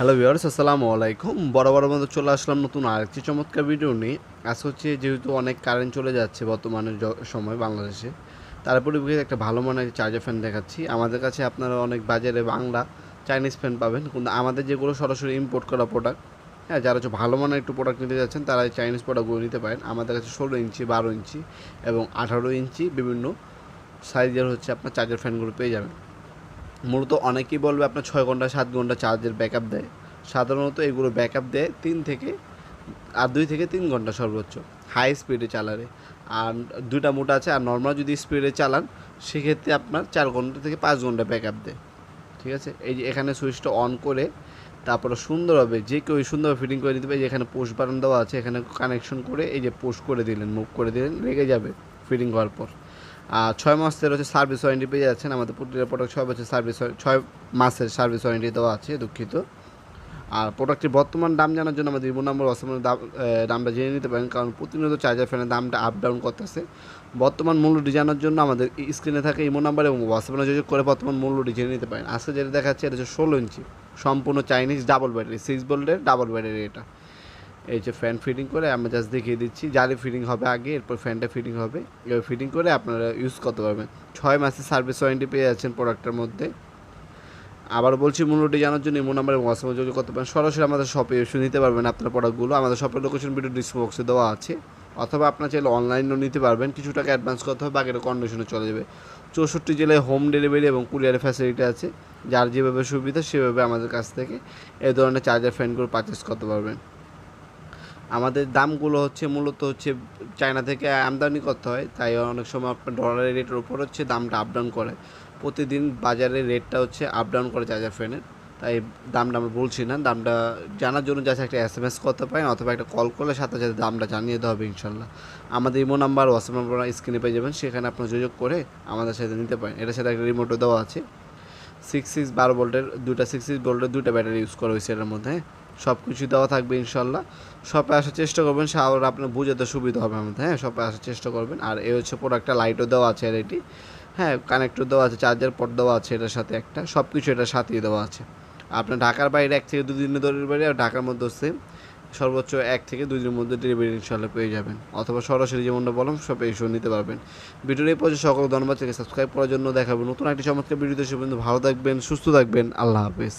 Hello viewers, আসসালামু আলাইকুম। বড় মতো চলে আসলাম নতুন আরেকটি চমৎকার ভিডিও নিয়ে। আজ হচ্ছে যেহেতু অনেক কারেন্ট চলে যাচ্ছে বর্তমানে সময় বাংলাদেশে, তার পরিপ্রেক্ষিতে একটা ভালো মানের চার্জার ফ্যান দেখাচ্ছি। আমাদের কাছে আপনারা অনেক বাজারে বাংলা চাইনিজ ফ্যান পাবেন, কিন্তু আমাদের যেগুলো সরাসরি ইম্পোর্ট করা প্রোডাক্ট, হ্যাঁ, যারা হচ্ছে ভালো মানের একটু প্রোডাক্ট নিতে যাচ্ছেন তারা এই চাইনিজ প্রোডাক্টগুলো নিতে পারেন। আমাদের কাছে 16 ইঞ্চি, 12 ইঞ্চি এবং 18 ইঞ্চি বিভিন্ন সাইজের হচ্ছে আপনার চার্জার ফ্যানগুলো পেয়ে যাবেন। মূলত অনেকেই বলবে আপনার 6 ঘন্টা 7 ঘন্টা চার্জের ব্যাকআপ দেয়। সাধারণত এগুলো ব্যাকআপ দেয় 2 থেকে 3 ঘন্টা সর্বোচ্চ হাই স্পিডে চালালে। আর দুইটা মোড আছে, আর নর্মাল যদি স্পিডে চালান সেক্ষেত্রে আপনার 4 ঘন্টা থেকে 5 ঘন্টা ব্যাকআপ দেয়। ঠিক আছে, এই যে এখানে সুইচটা অন করে তারপরে সুন্দরভাবে যে কেউ সুন্দরভাবে ফিটিং করে নিতে পারে। এখানে পোস্ট বাটন দেওয়া আছে, এখানে কানেকশন করে এই যে পোস্ট করে দিলেন, মুভ করে দিলেন, লেগে যাবে ফিটিং হওয়ার পর। আর 6 মাসের হচ্ছে সার্ভিস ওয়ারেন্টি পেয়ে যাচ্ছেন। আমাদের প্রতিটা প্রোডাক্ট 6 মাসের সার্ভিস ওয়ারেন্টি দেওয়া আছে, দুঃখিত। আর প্রোডাক্টের বর্তমান দাম জানার জন্য আমাদের ইমো নাম্বার হোয়াটসঅ্যাপের দামটা জেনে নিতে পারেন, কারণ প্রতিনিয়ত চার্জার ফ্যানের দামটা আপ ডাউন করতেছে। বর্তমান মূল্যটি জানার জন্য আমাদের স্ক্রিনে থাকে ইমো নাম্বার এবং হোয়াটসঅ্যাপে যোগাযোগ করে বর্তমান মূল্যটি জেনে নিতে পারেন। আজকে যেটা দেখাচ্ছে এটা হচ্ছে 16 ইঞ্চি সম্পূর্ণ চাইনিজ ডাবল ব্যাটারি, 6 ভোল্টের ডাবল ব্যাটারি। এটা এই যে ফ্যান ফিটিং করে আমরা জাস্ট দেখিয়ে দিচ্ছি। জালি ফিটিং হবে আগে, এরপর ফ্যানটা ফিটিং হবে। এবার ফিটিং করে আপনারা ইউজ করতে পারবেন। 6 মাসের সার্ভিস ওয়ারেন্টি পেয়ে যাচ্ছেন প্রোডাক্টের মধ্যে। আবার বলছি, মূল্যটি জানার জন্য ইমো নাম্বারে হোয়াটসঅ্যাপে যোগাযোগ করতে পারেন। সরাসরি আমাদের শপে এসে নিতে পারবেন আপনার প্রোডাক্টগুলো। আমাদের শপের লোকেশন ভিডিও ডিসক্রিপশন বক্সে দেওয়া আছে, অথবা আপনার চাইলে অনলাইনেও নিতে পারবেন। কিছু টাকা অ্যাডভান্স করতে হবে, বাকিটা কন্ডিশনে চলে যাবে। 64 জেলায় হোম ডেলিভারি এবং কুরিয়ারের ফ্যাসিলিটি আছে। যার যেভাবে সুবিধা সেভাবে আমাদের কাছ থেকে এই ধরনের চার্জার ফ্যানগুলো পারচেস করতে পারবেন। আমাদের দামগুলো হচ্ছে মূলত হচ্ছে চায়না থেকে আমদানি করতে হয়, তাই অনেক সময় আপনার ডলারের রেটের উপর হচ্ছে দামটা আপ ডাউন করে। প্রতিদিন বাজারে রেটটা হচ্ছে আপ ডাউন করে চার্জার ফ্যানের, তাই দামটা আমরা বলছি না। দামটা জানার জন্য যাচ্ছে একটা SMS করতে পারেন, অথবা একটা কল করলে সাথে সাথে দামটা জানিয়ে দেওয়া হবে ইনশাল্লাহ। আমাদের ইমো নাম্বার হোয়াটসঅ্যাপ নাম্বার স্ক্রিনে পেয়ে যাবেন, সেখানে আপনার যোগাযোগ করে আমাদের সাথে নিতে পারেন। এটার সাথে একটা রিমোটও দেওয়া আছে। 12 ভোল্টের দুইটা 6 ভোল্টের দুইটা ব্যাটারি ইউজ করা হয়েছে এটার মধ্যে। সব কিছু দেওয়া থাকবে ইনশাল্লাহ। শপে আসার চেষ্টা করবেন, আর আপনার বুঝাতে সুবিধা হবে আমাদের। হ্যাঁ, শপে আসার চেষ্টা করবেন। আর এই হচ্ছে প্রোডাক্টটা, লাইটও দেওয়া আছে আর এটি, হ্যাঁ, কানেক্টর দেওয়া আছে, চার্জার পোর্ট দেওয়া আছে এটার সাথে একটা, সব কিছু এটার সাথেই দেওয়া আছে। আপনার ঢাকার বাইরে 1 থেকে 2 দিনের ডেলিভারি, আর ঢাকার মধ্যে সেম সর্বোচ্চ 1 থেকে 2 দিনের মধ্যে ডেলিভারি ইনশাল্লাহ পেয়ে যাবেন, অথবা সরাসরি যেমনটা বললাম শপে এসেও নিতে পারবেন। ভিডিওর এই পর্যন্ত সকল ধন্যবাদ। থেকে সাবস্ক্রাইব করার জন্য দেখাবেন নতুন একটি চমৎকার ভিডিওতে। সে পর্যন্ত ভালো থাকবেন, সুস্থ থাকবেন। আল্লাহ হাফেজ।